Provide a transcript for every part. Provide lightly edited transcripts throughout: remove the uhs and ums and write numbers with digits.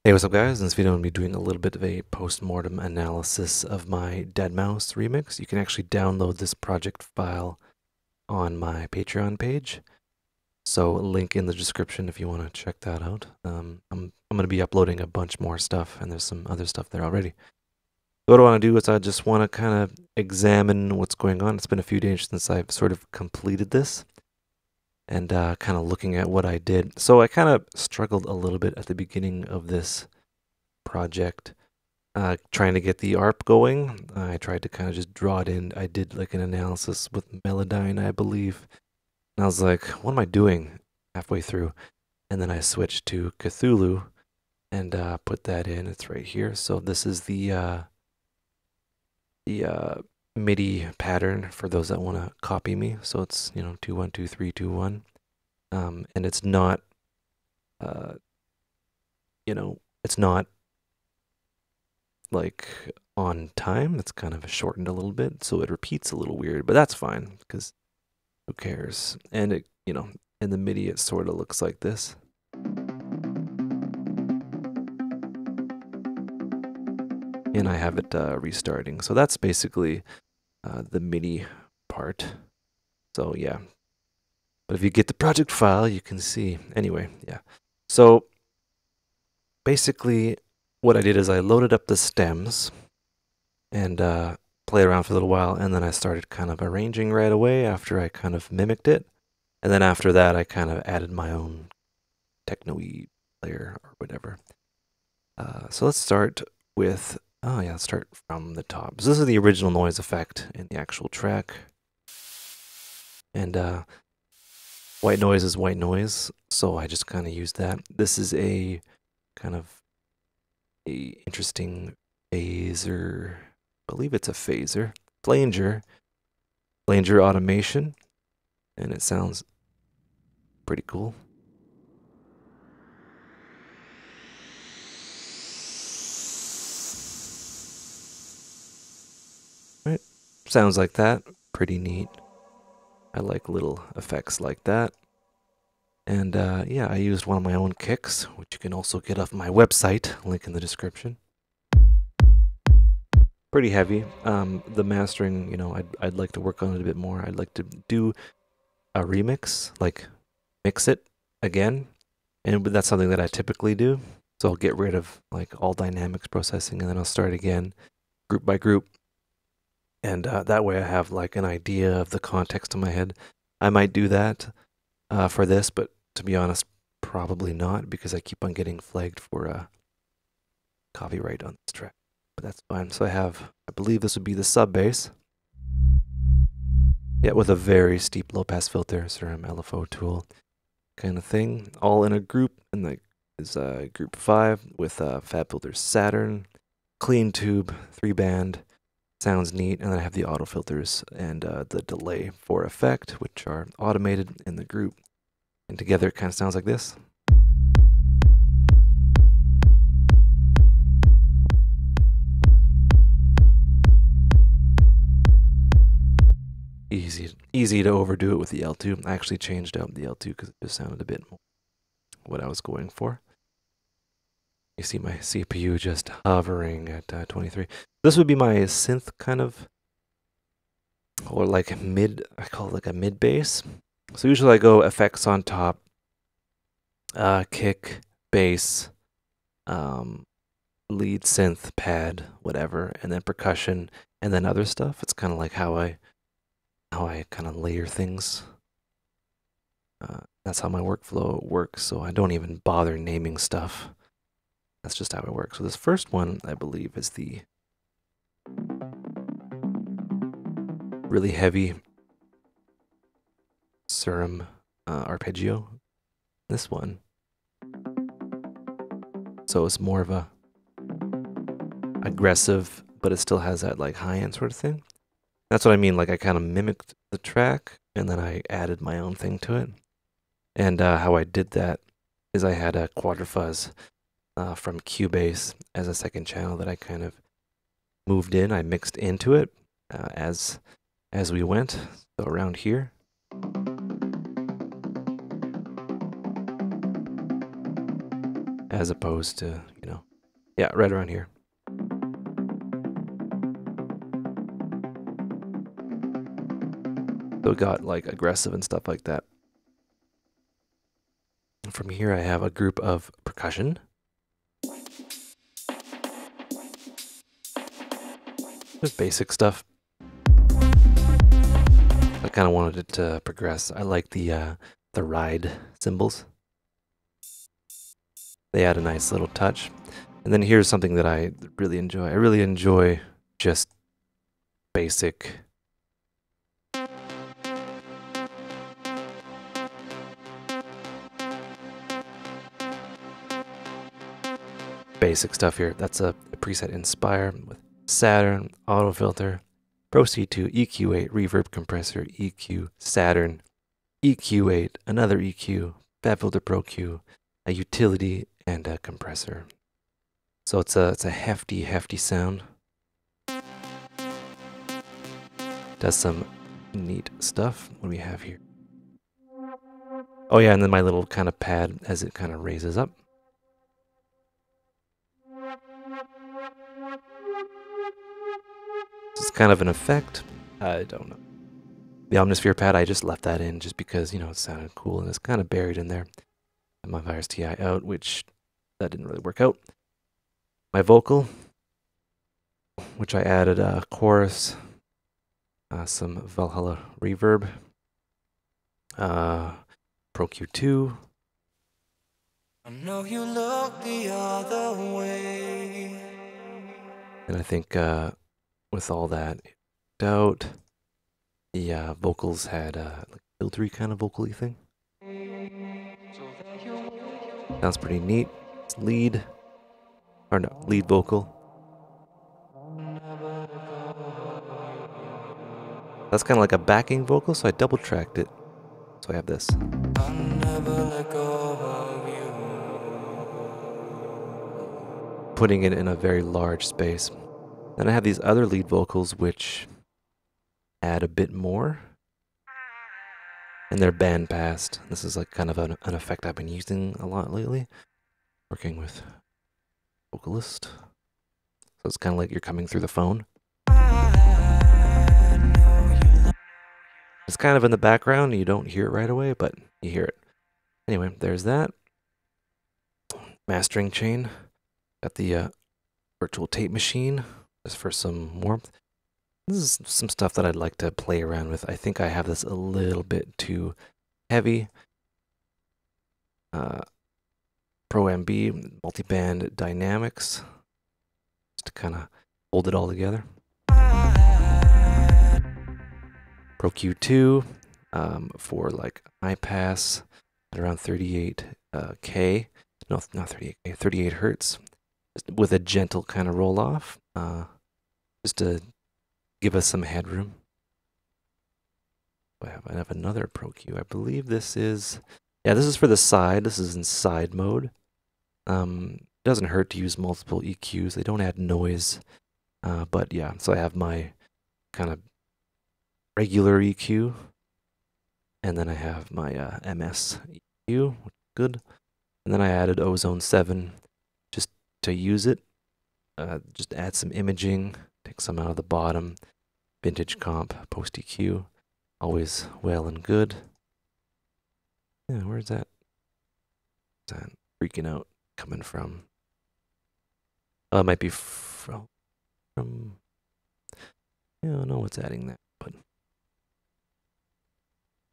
Hey, what's up guys? In this video I'm going to be doing a little bit of a post-mortem analysis of my Deadmau5 remix. You can actually download this project file on my Patreon page. So link in the description if you want to check that out. I'm going to be uploading a bunch more stuff and there's some other stuff there already. So what I want to do is I just want to kind of examine what's going on. It's been a few days since I've sort of completed this and kind of looking at what I did. So I kind of struggled a little bit at the beginning of this project, trying to get the ARP going. I tried to kind of just draw it in. I did like an analysis with Melodyne, I believe. And I was like, what am I doing halfway through? And then I switched to Cthulhu and put that in. It's right here. So this is the MIDI pattern for those that want to copy me. So it's 2 1 2 3 2 1, and it's not it's not like on time. It's kind of shortened a little bit, so it repeats a little weird, but that's fine because who cares? And it, in the MIDI, it sort of looks like this. And I have it restarting. So that's basically the MIDI part. So yeah. But if you get the project file, you can see. Anyway, yeah. So basically what I did is I loaded up the stems and played around for a little while, and then I started kind of arranging right away after I kind of mimicked it. And then after that, I kind of added my own techno-y layer or whatever. So let's start with, let's start from the top. So this is the original noise effect in the actual track. And white noise is white noise, so I just kind of used that. This is a kind of a interesting phaser. I believe it's a phaser. Flanger automation. And it sounds pretty cool. Right? Sounds like that. Pretty neat. I like little effects like that. And yeah, I used one of my own kicks, which you can also get off my website, link in the description. Pretty heavy. The mastering, I'd like to work on it a bit more. I'd like to do a remix, like mix it again. And that's something that I typically do. So I'll get rid of like all dynamics processing and then I'll start again group by group. And that way I have like an idea of the context in my head. I might do that for this, but to be honest, probably not because I keep on getting flagged for copyright on this track. But that's fine. So I believe this would be the sub bass. Yeah, with a very steep low pass filter, Suram LFO tool kind of thing. All in a group, and like is group 5 with FabFilter Saturn, clean tube, 3-band. Sounds neat. And then I have the auto filters and the delay for effect, which are automated in the group. And together it kind of sounds like this. Easy to overdo it with the L2. I actually changed out the L2 because it just sounded a bit more what I was going for. You see my CPU just hovering at 23. This would be my synth kind of, or like I call it like a mid bass. So usually I go effects on top, kick, bass, lead, synth, pad, whatever, and then percussion, and then other stuff. It's kind of like how I kind of layer things. That's how my workflow works, so I don't even bother naming stuff. That's just how it works. So this first one, I believe, is the really heavy Suram arpeggio. This one. So it's more of a aggressive, but it still has that like high end sort of thing. That's what I mean. Like I kind of mimicked the track and then I added my own thing to it. And how I did that is I had a Quadrafuzz from Cubase as a second channel that I kind of moved in. I mixed into it as we went. So around here. as opposed to, you know, yeah, right around here. So it got like aggressive and stuff like that. And from here I have a group of percussion. Just basic stuff. I kind of wanted it to progress. I like the ride cymbals. They add a nice little touch. And then here's something that I really enjoy. I really enjoy just basic stuff here. That's a preset Inspire with Saturn, auto filter, Pro C2, EQ8, reverb compressor, EQ, Saturn, EQ8, another EQ, FabFilter Pro Q, a utility, and a compressor. So it's a hefty sound. Does some neat stuff. What do we have here? Oh yeah, and then my little kind of pad as it kind of raises up. This is kind of an effect. I don't know. The Omnisphere pad, I just left that in just because, you know, it sounded cool and it's kind of buried in there. And my Virus TI out, which that didn't really work out. My vocal, which I added a chorus, some Valhalla reverb, Pro Q2. I know you look the other way. And I think with all that out, the vocals had like a filtery kind of vocal-y thing. Sounds pretty neat. It's lead, or no, lead vocal. That's kind of like a backing vocal, so I double tracked it. So I have this. Putting it in a very large space. Then I have these other lead vocals which add a bit more. And they're bandpassed. This is like kind of an effect I've been using a lot lately. Working with Vocalist. So it's kind of like you're coming through the phone. It's kind of in the background. You don't hear it right away, but you hear it. Anyway, there's that. Mastering chain. Got the virtual tape machine, just for some warmth. This is some stuff that I'd like to play around with. I think I have this a little bit too heavy. Pro MB, multiband dynamics, just to kind of hold it all together. Pro Q2 for like high pass at around 38K. No, not 38K, 38 hertz. Just with a gentle kind of roll off. Just to give us some headroom. I have another Pro Q. I believe this is, yeah, this is for the side. This is in side mode. It doesn't hurt to use multiple EQs. They don't add noise. But yeah, so I have my kind of regular EQ. And then I have my MS EQ, which is good. And then I added Ozone 7 just to use it. Just add some imaging, take some out of the bottom. Vintage comp, post EQ, always well and good. Yeah, where's that? Where's that freaking out coming from? Oh, it might be from. Yeah, I don't know what's adding that, but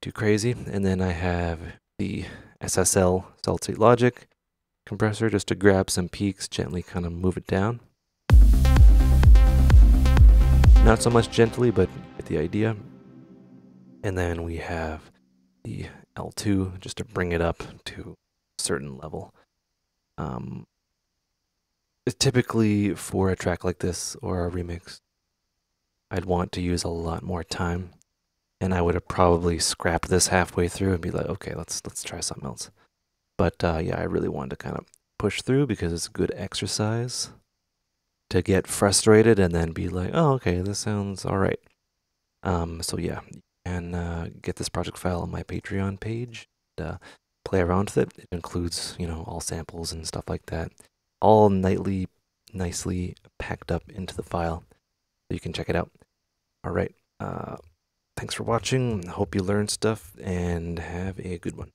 too crazy. And then I have the SSL Solid State Logic compressor just to grab some peaks, gently kind of move it down. Not so much gently, but you get the idea. And then we have the L2 just to bring it up to a certain level. Typically for a track like this or a remix, I'd want to use a lot more time. And I would have probably scrapped this halfway through and be like, okay, let's try something else. But yeah, I really wanted to kind of push through because it's a good exercise to get frustrated and then be like, oh, okay, this sounds all right. So yeah, you can get this project file on my Patreon page. play around with it. It includes, all samples and stuff like that, all nicely packed up into the file. So you can check it out. All right. Thanks for watching. Hope you learned stuff and have a good one.